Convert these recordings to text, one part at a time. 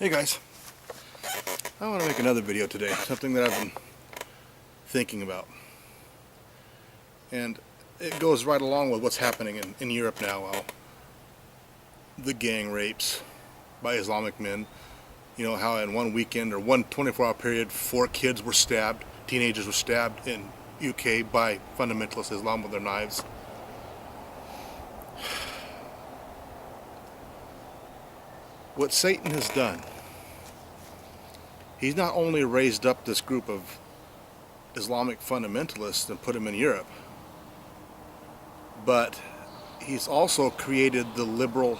Hey guys, I want to make another video today, something that I've been thinking about. And it goes right along with what's happening in Europe now. Well, the gang rapes by Islamic men. You know how in one weekend or one 24-hour period 4 kids were stabbed, teenagers were stabbed in UK by fundamentalist Islam with their knives. What Satan has done, he's not only raised up this group of Islamic fundamentalists and put them in Europe, but he's also created the liberal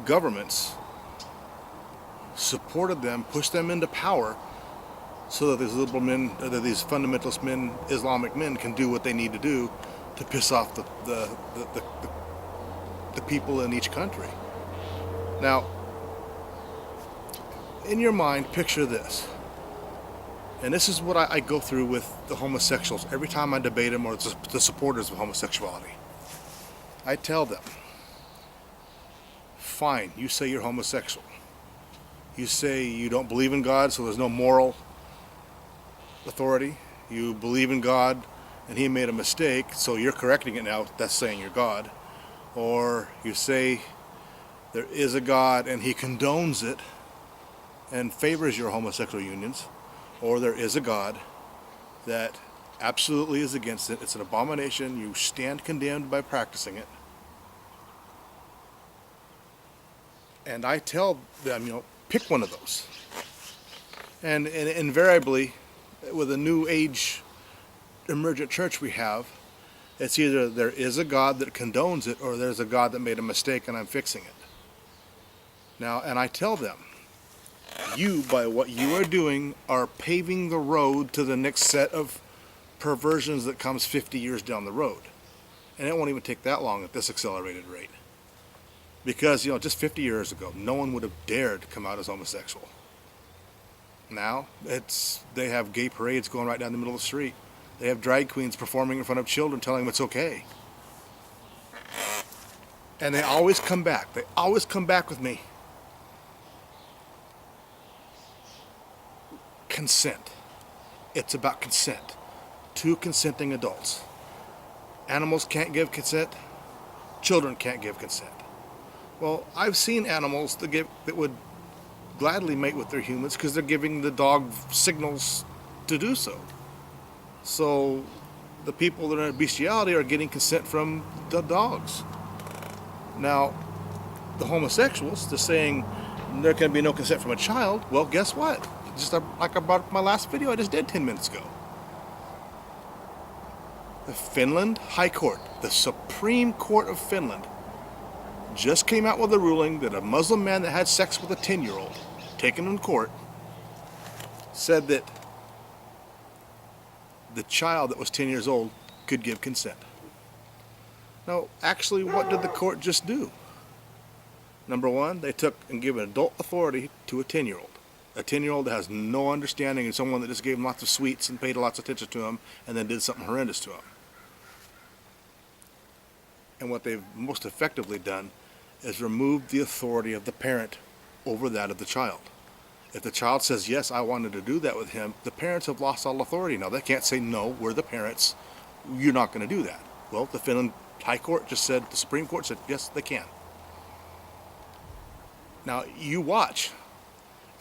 governments, supported them, pushed them into power so that these liberal men, or that these fundamentalist men, Islamic men, can do what they need to do to piss off the people in each country. Now, in your mind, picture this. And this is what I go through with the homosexuals every time I debate them, or the supporters of homosexuality. I tell them, fine, you say you're homosexual. You say you don't believe in God, so there's no moral authority. You believe in God, and He made a mistake, so you're correcting it now. That's saying you're God. Or you say there is a God, and He condones it and favors your homosexual unions. Or there is a God that absolutely is against it. It's an abomination. You stand condemned by practicing it. And I tell them, pick one of those. And invariably, with a new age emergent church we have, it's either there is a God that condones it, or there's a God that made a mistake and I'm fixing it. Now, and I tell them, you, by what you are doing, are paving the road to the next set of perversions that comes 50 years down the road. And it won't even take that long at this accelerated rate. Because, just 50 years ago, no one would have dared to come out as homosexual. Now, they have gay parades going right down the middle of the street. They have drag queens performing in front of children telling them it's okay. And they always come back. They always come back with me. Consent. It's about consent. 2 consenting adults. Animals can't give consent. Children can't give consent. Well, I've seen animals that would gladly mate with their humans because they're giving the dog signals to do so. So the people that are in bestiality are getting consent from the dogs. Now, the homosexuals, they're saying there can be no consent from a child. Well, guess what? Just like I brought up my last video I just did 10 minutes ago. The Finland High Court, the Supreme Court of Finland, just came out with a ruling that a Muslim man that had sex with a 10-year-old, taken in court, said that the child that was 10 years old could give consent. Now, actually, what did the court just do? Number one, they took and gave adult authority to a 10-year-old. A 10-year-old that has no understanding, and someone that just gave him lots of sweets and paid lots of attention to him and then did something horrendous to him. And what they've most effectively done is removed the authority of the parent over that of the child. If the child says, yes, I wanted to do that with him, the parents have lost all authority. Now, they can't say, no, we're the parents, you're not going to do that. Well, the Finland High Court just said, the Supreme Court said, yes, they can. Now, you watch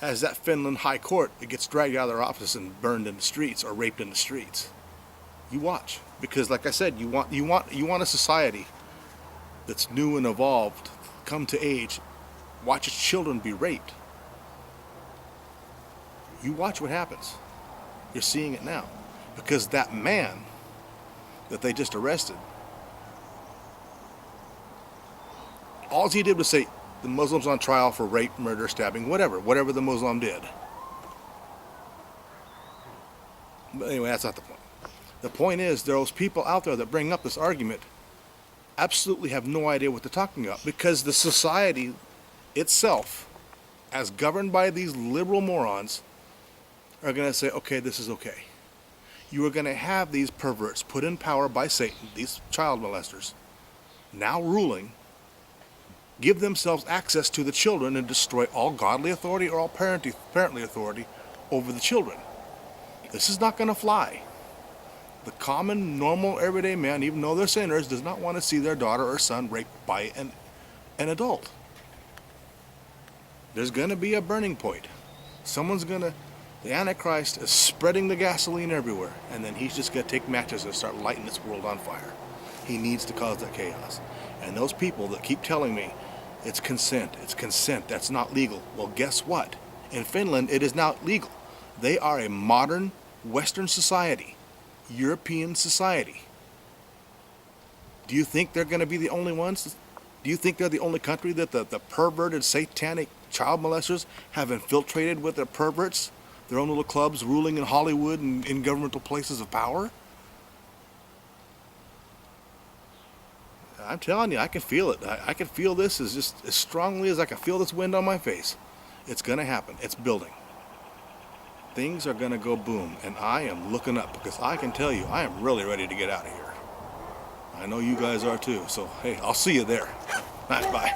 as that Finland High Court, it gets dragged out of their office and burned in the streets or raped in the streets. You watch, because like I said, you want a society that's new and evolved, come to age, watch its children be raped. You watch what happens. You're seeing it now, because that man that they just arrested, all he did was say, the Muslim's on trial for rape, murder, stabbing, whatever the Muslim did. But anyway, that's not the point. The point is, those people out there that bring up this argument absolutely have no idea what they're talking about, because the society itself, as governed by these liberal morons, are going to say, okay, this is okay. You are going to have these perverts put in power by Satan, these child molesters, now ruling give themselves access to the children and destroy all godly authority or all parently authority over the children. This is not going to fly. The common, normal, everyday man, even though they're sinners, does not want to see their daughter or son raped by an adult. There's going to be a burning point. The Antichrist is spreading the gasoline everywhere, and then he's just going to take matches and start lighting this world on fire. He needs to cause that chaos. And those people that keep telling me, it's consent, that's not legal. Well, guess what? In Finland, it is now legal. They are a modern Western society, European society. Do you think they're going to be the only ones? Do you think they're the only country that the perverted, satanic child molesters have infiltrated with their perverts, their own little clubs ruling in Hollywood and in governmental places of power? I'm telling you, I can feel it. I can feel this as strongly as I can feel this wind on my face. It's going to happen. It's building. Things are going to go boom, and I am looking up because I can tell you I am really ready to get out of here. I know you guys are too, so hey, I'll see you there. Bye.